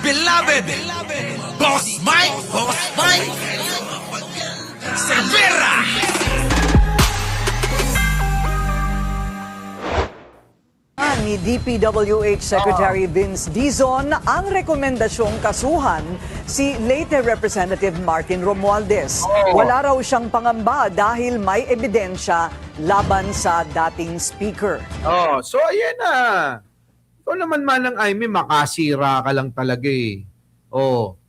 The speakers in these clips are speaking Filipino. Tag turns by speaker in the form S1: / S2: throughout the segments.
S1: beloved Boss Mike Cervera.
S2: Ni DPWH Secretary Vince Dizon ang rekomendasyong kasuhan si late Representative Martin Romualdez. Wala raw siyang pangamba dahil may ebidensya laban sa dating speaker.
S3: So ayan na. Ikaw naman Manang Aimee, makasira ka lang talaga eh.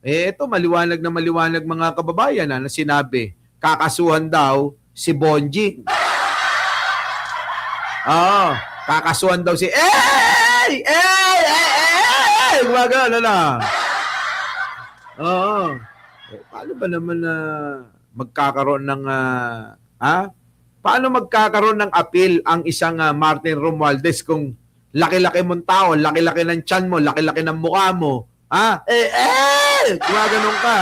S3: Ito maliwanag na maliwanag mga kababayan na sinabi, kakasuhan daw si Bonjing. Kakasuhan daw si gumagano na. Paano ba naman na magkakaroon ng paano magkakaroon ng appeal ang isang Martin Romualdez kung laki-laki mong tao, laki-laki ng tiyan mo, laki-laki ng mukha mo. Gumaganon ka.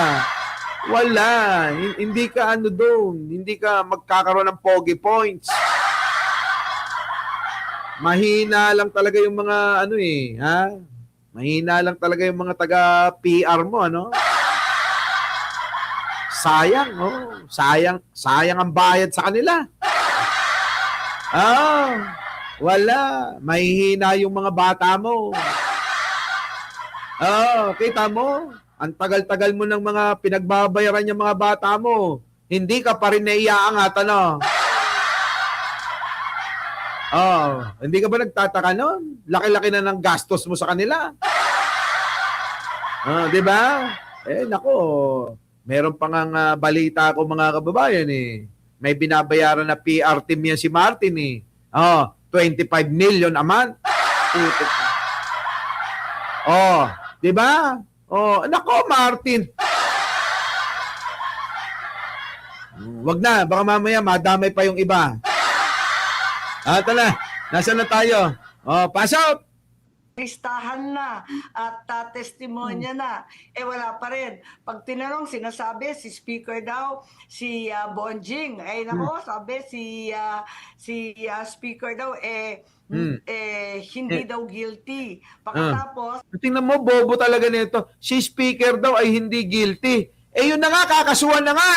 S3: Wala. Hindi ka doon. Hindi ka magkakaroon ng pogi points. Mahina lang talaga yung mga Mahina lang talaga yung mga taga-PR mo, Sayang, sayang ang bayad sa kanila. Wala. Mahihina yung mga bata mo. Kita mo? Ang tagal-tagal mo ng mga pinagbabayaran yung mga bata mo. Hindi ka pa rin naiaangat, hindi ka ba nagtataka nun? Laki-laki na ng gastos mo sa kanila. Di ba? Nako, meron pa nga balita ko mga kababayan May binabayaran na PR team yan si Martin 25 million a month. Di ba? Nako Martin. Wag na, baka mamaya madamay pa yung iba. Tala, nasaan na tayo? Pass out!
S4: Listahan na at testimonya na. Wala pa rin. Pag tinanong, sinasabi, si Speaker daw, si Bonjing. Sabi, si Speaker daw, hindi daw guilty. Pagkatapos,
S3: tingnan mo, bobo talaga nito. Si Speaker daw ay hindi guilty. Yun na nga, kakasuhan na nga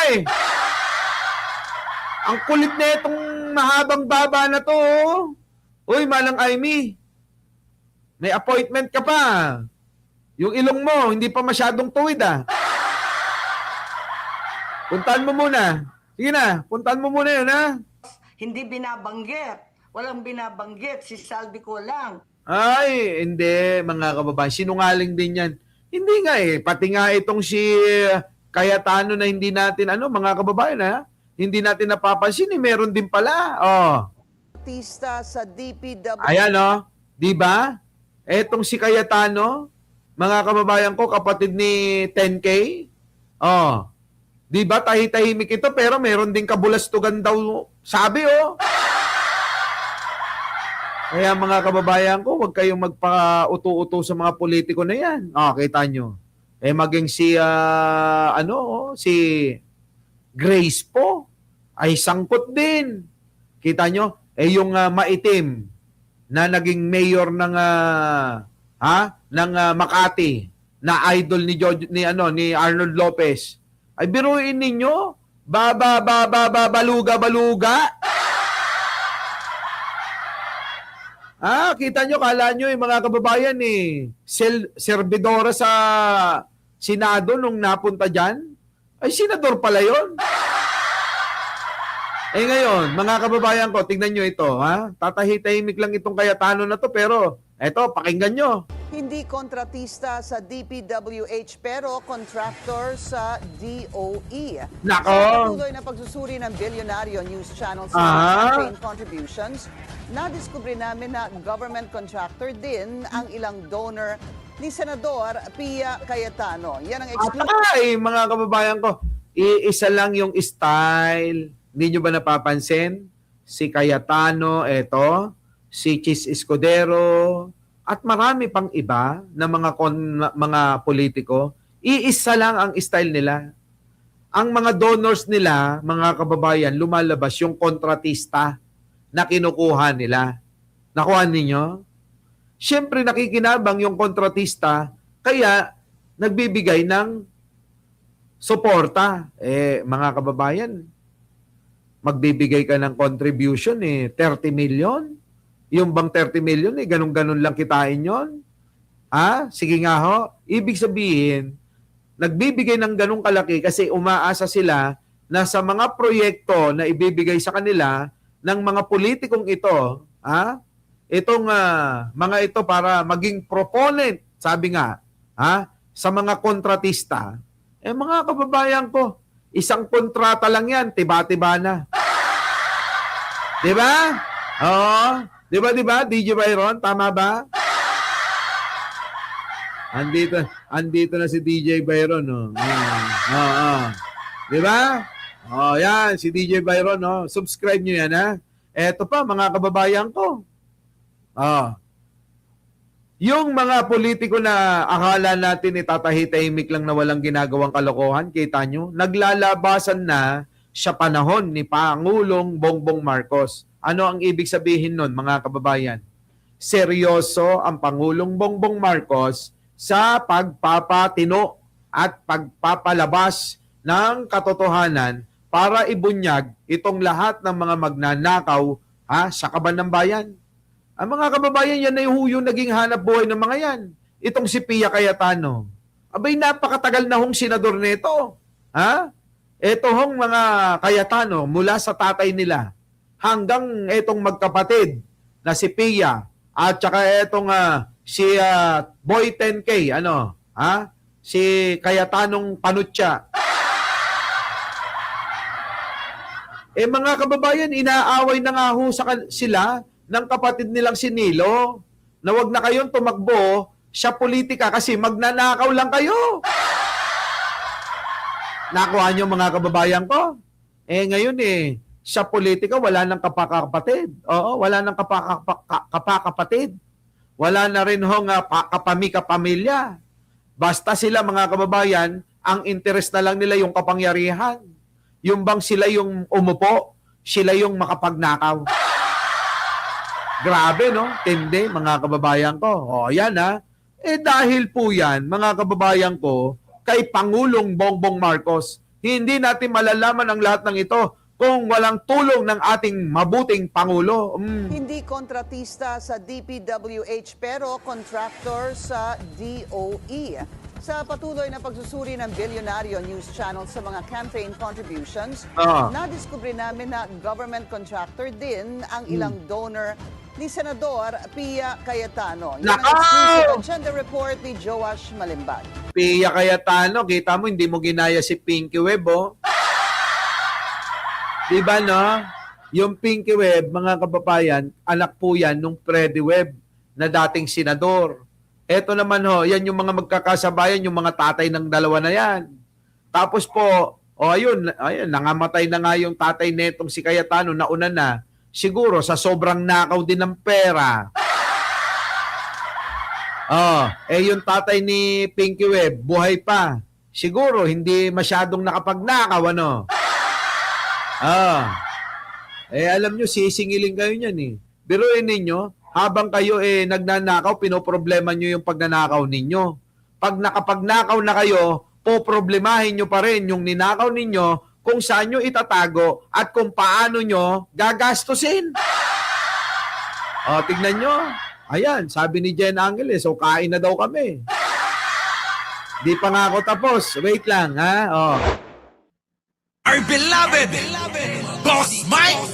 S3: Ang kulit na itong mahabang baba na to. Uy, Manang Aimee, may appointment ka pa. Yung ilong mo, hindi pa masyadong tuwid Puntahan mo muna. Sige na, puntahan mo muna yun
S4: hindi binabanggit. Walang binabanggit. Si Salvi ko lang.
S3: Ay, hindi mga kababayan. Sinungaling din yan. Hindi nga Pati nga itong si Cayetano na hindi natin, mga kababayan hindi natin napapansin meron din pala.
S2: Artista sa DPWH.
S3: Ayan di ba? Etong si Cayetano, mga kababayan ko, kapatid ni 10K. Di ba tahi-tahimik ito pero meron din kabulastugan daw sabi Kaya mga kababayan ko, huwag kayong magpa-uto-uto sa mga politiko na yan. Kita nyo. Maging si si Grace po ay sangkot din. Kita nyo? Yung maitim na naging mayor ng Makati na idol ni Arnold Lopez. Ay biruin ninyo, baluga. Kita nyo, kala nyo mga kababayan servidora sa Senado nung napunta dyan. Ay senador pala yun. Ngayon, mga kababayan ko, tingnan nyo ito, Tatahi-tahimik lang itong Cayetano na to, pero eto, pakinggan nyo.
S2: Hindi kontratista sa DPWH pero contractor sa DOE.
S3: Nako!
S2: Sa patuloy na pagsusuri ng bilyonaryo news channel sa campaign contributions, nadiskubre namin na government contractor din ang ilang donor ni Senador Pia Cayetano. Yan ang
S3: Ay, mga kababayan ko, iisa lang yung style. Hindi nyo ba napapansin? Si Cayetano, si Chis Escudero, at marami pang iba na mga politiko, iisa lang ang style nila. Ang mga donors nila, mga kababayan, lumalabas yung kontratista na kinukuha nila. Nakuha ninyo? Siyempre nakikinabang yung kontratista, kaya nagbibigay ng suporta. Mga kababayan, magbibigay ka ng contribution 30 million. Yung bang 30 million ganun-ganun lang kitain yon? Sige nga ho. Ibig sabihin, nagbibigay ng ganung kalaki kasi umaasa sila na sa mga proyekto na ibibigay sa kanila ng mga politikong ito, itong mga ito para maging proponent, sabi nga, sa mga kontratista, mga kababayan ko, isang kontrata lang yan, tiba-tiba na. Diba? Oo. Diba, DJ Byron? Tama ba? Andito na si DJ Byron, no? Diba? Yan, si DJ Byron, no? Subscribe nyo yan, ha? Eto pa, mga kababayan ko. Yung mga politiko na akala natin itatahitahimik lang na walang ginagawang kalokohan, kita nyo, naglalabasan na sa panahon ni Pangulong Bongbong Marcos. Ano ang ibig sabihin nun, mga kababayan? Seryoso ang Pangulong Bongbong Marcos sa pagpapatino at pagpapalabas ng katotohanan para ibunyag itong lahat ng mga magnanakaw sa kaban ng bayan. Ang mga kababayan, yan na yung naging hanap buhay ng mga yan. Itong si Pia Cayetano. Abay, napakatagal na hong senador nito. Ito hong mga Cayetano mula sa tatay nila hanggang itong magkapatid na si Pia at saka itong si Boy 10K, si Cayetanong Panutya. Mga kababayan, inaaway na nga ho sila ng kapatid nilang si Nilo na wag na kayong tumakbo sa politika kasi magnanakaw lang kayo. Nakuha niyo mga kababayan ko? Ngayon sa politika wala nang kapakapatid. Oo, wala nang kapakapatid. Wala na rin hong kapamilya. Basta sila mga kababayan, ang interest na lang nila yung kapangyarihan. Yung bang sila yung umupo, sila yung makapagnakaw. Grabe, no? Tindi, mga kababayan ko. Yan dahil po yan, mga kababayan ko, kay Pangulong Bongbong Marcos, hindi natin malalaman ang lahat ng ito kung walang tulong ng ating mabuting Pangulo.
S2: Hindi kontratista sa DPWH pero contractor sa DOE. Sa patuloy na pagsusuri ng Bilyonaryo News Channel sa mga campaign contributions, nadiskubre namin na government contractor din ang ilang donor ni Senador Pia Cayetano. Yan ang exclusive agenda report ni Joash Malimbag.
S3: Pia Cayetano, kita mo, hindi mo ginaya si Pinky Web, Diba, no? Yung Pinky Web, mga kababayan, anak po yan nung Freddy Web na dating senador. Eto naman yan yung mga magkakasabayan, yung mga tatay ng dalawa na yan. Tapos po, ayun, nangamatay na nga yung tatay netong si Cayetano, nauna na. Siguro sa sobrang nakaw din ng pera. Yung tatay ni Pinky Web, buhay pa. Siguro hindi masyadong nakapagnakaw, alam nyo, sisingilin kayo niyan Biruin ninyo, habang kayo nagnanakaw, pinoproblema nyo yung pagnanakaw ninyo. Pag nakapagnakaw na kayo, poproblemahin nyo pa rin yung ninakaw ninyo kung saan nyo itatago at kung paano nyo gagastusin. Tignan nyo. Ayan, sabi ni Jen Angeles, kain na daw kami. Di pa nga ako tapos. Wait lang,
S1: Our beloved Boss Mike,